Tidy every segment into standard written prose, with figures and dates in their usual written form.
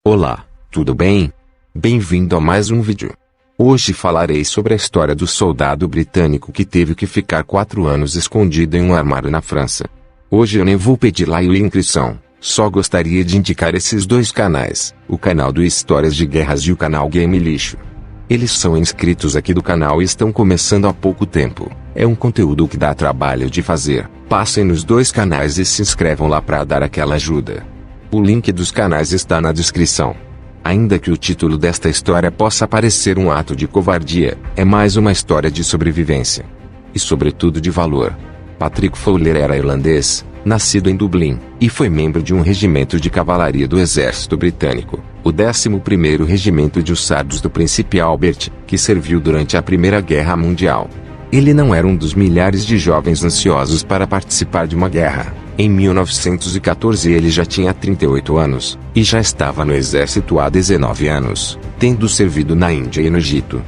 Olá, tudo bem? Bem-vindo a mais um vídeo. Hoje falarei sobre a história do soldado britânico que teve que ficar 4 anos escondido em um armário na França. Hoje eu nem vou pedir like ou inscrição, só gostaria de indicar esses dois canais, o canal do Histórias de Guerras e o canal Game Lixo. Eles são inscritos aqui do canal e estão começando há pouco tempo. É um conteúdo que dá trabalho de fazer. Passem nos dois canais e se inscrevam lá para dar aquela ajuda. O link dos canais está na descrição. Ainda que o título desta história possa parecer um ato de covardia, é mais uma história de sobrevivência. E sobretudo de valor. Patrick Fowler era irlandês, nascido em Dublin, e foi membro de um regimento de cavalaria do exército britânico, o 11º Regimento de Hussardos do Príncipe Albert, que serviu durante a Primeira Guerra Mundial. Ele não era um dos milhares de jovens ansiosos para participar de uma guerra. Em 1914 ele já tinha 38 anos, e já estava no exército há 19 anos, tendo servido na Índia e no Egito.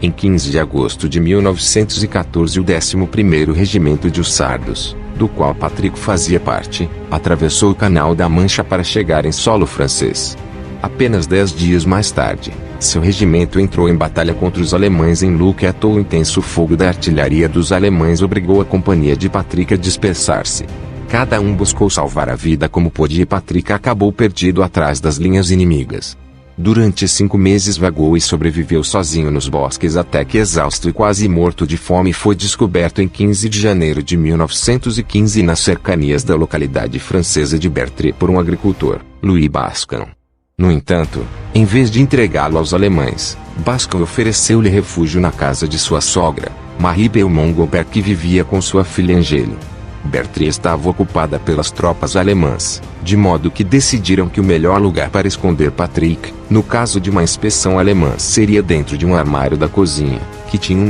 Em 15 de agosto de 1914 o 11º Regimento de Hussardos, do qual Patrick fazia parte, atravessou o Canal da Mancha para chegar em solo francês. Apenas 10 dias mais tarde, seu regimento entrou em batalha contra os alemães em Louquet. O intenso fogo da artilharia dos alemães obrigou a companhia de Patrick a dispersar-se. Cada um buscou salvar a vida como podia e Patrick acabou perdido atrás das linhas inimigas. Durante 5 meses vagou e sobreviveu sozinho nos bosques até que, exausto e quase morto de fome, foi descoberto em 15 de janeiro de 1915 nas cercanias da localidade francesa de Bertré por um agricultor, Louis Bascan. No entanto, em vez de entregá-lo aos alemães, Bascan ofereceu-lhe refúgio na casa de sua sogra, Marie Beaumont-Gobert, que vivia com sua filha Angèle. Bertré estava ocupada pelas tropas alemãs, de modo que decidiram que o melhor lugar para esconder Patrick, no caso de uma inspeção alemã, seria dentro de um armário da cozinha, que tinha 1,5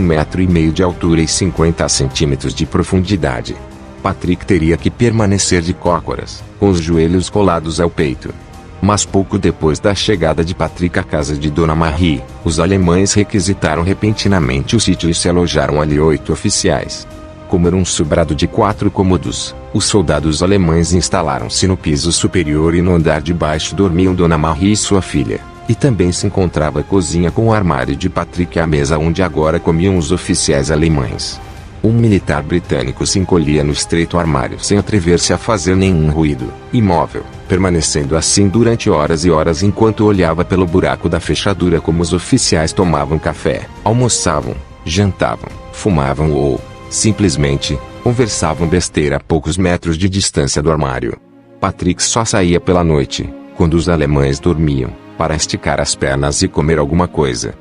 metro de altura e 50 centímetros de profundidade. Patrick teria que permanecer de cócoras, com os joelhos colados ao peito. Mas pouco depois da chegada de Patrick à casa de Dona Marie, os alemães requisitaram repentinamente o sítio e se alojaram ali 8 oficiais. Como era um sobrado de 4 cômodos, os soldados alemães instalaram-se no piso superior e no andar de baixo dormiam Dona Marie e sua filha. E também se encontrava a cozinha com o armário de Patrick e a mesa onde agora comiam os oficiais alemães. Um militar britânico se encolhia no estreito armário sem atrever-se a fazer nenhum ruído, imóvel, permanecendo assim durante horas e horas enquanto olhava pelo buraco da fechadura como os oficiais tomavam café, almoçavam, jantavam, fumavam ou, simplesmente, conversavam besteira a poucos metros de distância do armário. Patrick só saía pela noite, quando os alemães dormiam, para esticar as pernas e comer alguma coisa.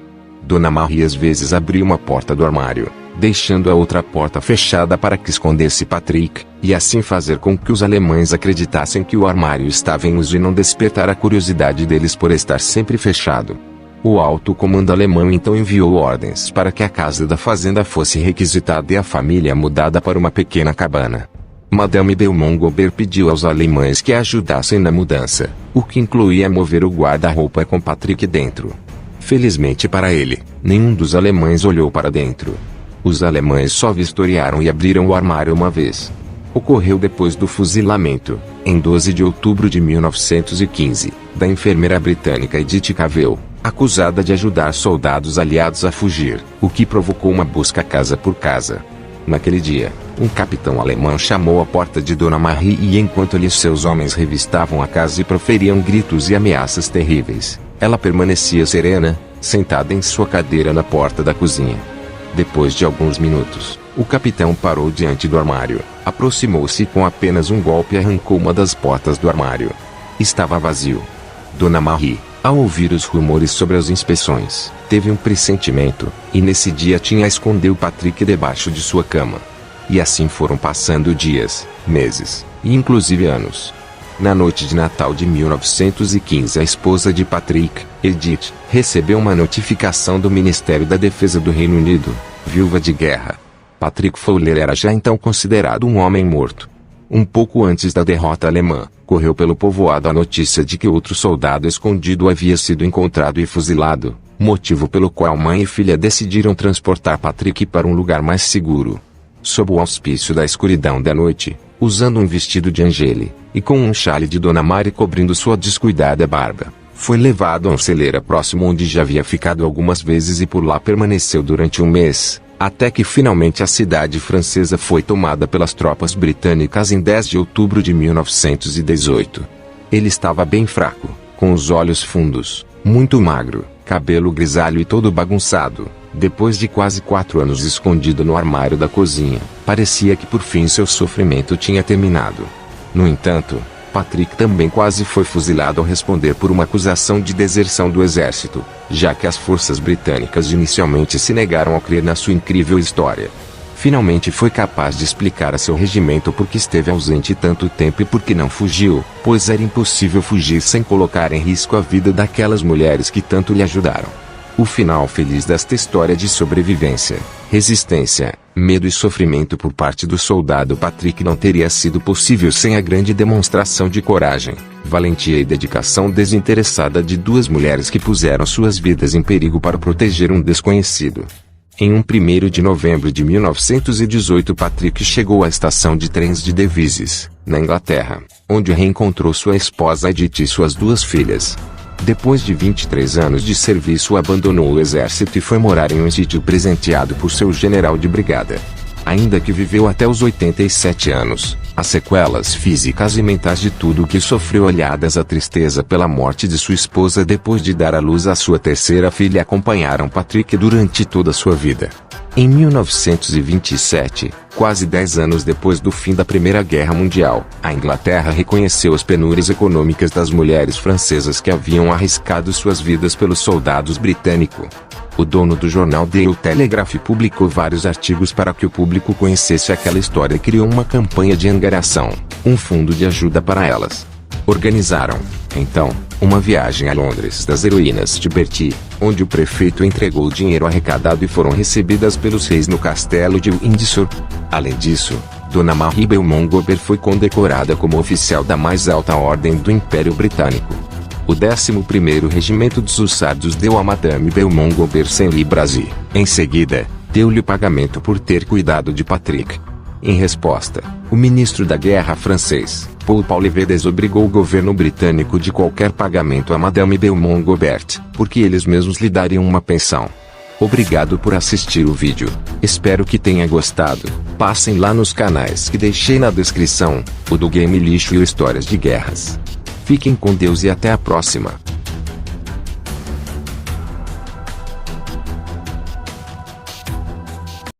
Dona Marie às vezes abria uma porta do armário, deixando a outra porta fechada para que escondesse Patrick, e assim fazer com que os alemães acreditassem que o armário estava em uso e não despertar a curiosidade deles por estar sempre fechado. O alto comando alemão então enviou ordens para que a casa da fazenda fosse requisitada e a família mudada para uma pequena cabana. Madame Beaumont-Gobert pediu aos alemães que a ajudassem na mudança, o que incluía mover o guarda-roupa com Patrick dentro. Felizmente para ele, nenhum dos alemães olhou para dentro. Os alemães só vistoriaram e abriram o armário uma vez. Ocorreu depois do fuzilamento, em 12 de outubro de 1915, da enfermeira britânica Edith Cavell, acusada de ajudar soldados aliados a fugir, o que provocou uma busca casa por casa. Naquele dia, um capitão alemão chamou à porta de Dona Marie e enquanto ali seus homens revistavam a casa e proferiam gritos e ameaças terríveis, ela permanecia serena, sentada em sua cadeira na porta da cozinha. Depois de alguns minutos, o capitão parou diante do armário, aproximou-se e com apenas um golpe arrancou uma das portas do armário. Estava vazio. Dona Marie, ao ouvir os rumores sobre as inspeções, teve um pressentimento, e nesse dia tinha escondeu Patrick debaixo de sua cama. E assim foram passando dias, meses, e inclusive anos. Na noite de Natal de 1915 a esposa de Patrick, Edith, recebeu uma notificação do Ministério da Defesa do Reino Unido, viúva de guerra. Patrick Fowler era já então considerado um homem morto. Um pouco antes da derrota alemã, correu pelo povoado a notícia de que outro soldado escondido havia sido encontrado e fuzilado, motivo pelo qual mãe e filha decidiram transportar Patrick para um lugar mais seguro. Sob o auspício da escuridão da noite, usando um vestido de Angèle, e com um chale de Dona Marie cobrindo sua descuidada barba, Foi levado a um celeiro próximo onde já havia ficado algumas vezes e por lá permaneceu durante um mês, até que finalmente a cidade francesa foi tomada pelas tropas britânicas em 10 de outubro de 1918. Ele estava bem fraco, com os olhos fundos, muito magro, cabelo grisalho e todo bagunçado. Depois de quase 4 anos escondido no armário da cozinha, parecia que por fim seu sofrimento tinha terminado. No entanto, Patrick também quase foi fuzilado ao responder por uma acusação de deserção do exército, já que as forças britânicas inicialmente se negaram a crer na sua incrível história. Finalmente foi capaz de explicar a seu regimento por que esteve ausente tanto tempo e por que não fugiu, pois era impossível fugir sem colocar em risco a vida daquelas mulheres que tanto lhe ajudaram. O final feliz desta história de sobrevivência, resistência, medo e sofrimento por parte do soldado Patrick não teria sido possível sem a grande demonstração de coragem, valentia e dedicação desinteressada de 2 mulheres que puseram suas vidas em perigo para proteger um desconhecido. Em 1º de novembro de 1918 Patrick chegou à estação de trens de Devizes, na Inglaterra, onde reencontrou sua esposa Edith e suas 2 filhas. Depois de 23 anos de serviço abandonou o exército e foi morar em um sítio presenteado por seu general de brigada. Ainda que viveu até os 87 anos, as sequelas físicas e mentais de tudo o que sofreu aliadas à tristeza pela morte de sua esposa depois de dar à luz a sua 3ª filha acompanharam Patrick durante toda a sua vida. Em 1927, quase 10 anos depois do fim da Primeira Guerra Mundial, a Inglaterra reconheceu as penúrias econômicas das mulheres francesas que haviam arriscado suas vidas pelos soldados britânicos. O dono do jornal Daily Telegraph publicou vários artigos para que o público conhecesse aquela história e criou uma campanha de angariação, um fundo de ajuda para elas. Organizaram, então, uma viagem a Londres das heroínas de Bertie, onde o prefeito entregou o dinheiro arrecadado e foram recebidas pelos reis no castelo de Windsor. Além disso, Dona Marie Belmont-Gobert foi condecorada como oficial da mais alta ordem do Império Britânico. O 11º Regimento dos Hussardos deu a Madame Belmont-Gobert 100 libras e, em seguida, deu-lhe o pagamento por ter cuidado de Patrick. Em resposta, o ministro da Guerra francês, Paul Paulevet, desobrigou o governo britânico de qualquer pagamento a Madame Belmont-Gobert, porque eles mesmos lhe dariam uma pensão. Obrigado por assistir o vídeo. Espero que tenha gostado. Passem lá nos canais que deixei na descrição, o do Game Lixo e o Histórias de Guerras. Fiquem com Deus e até a próxima.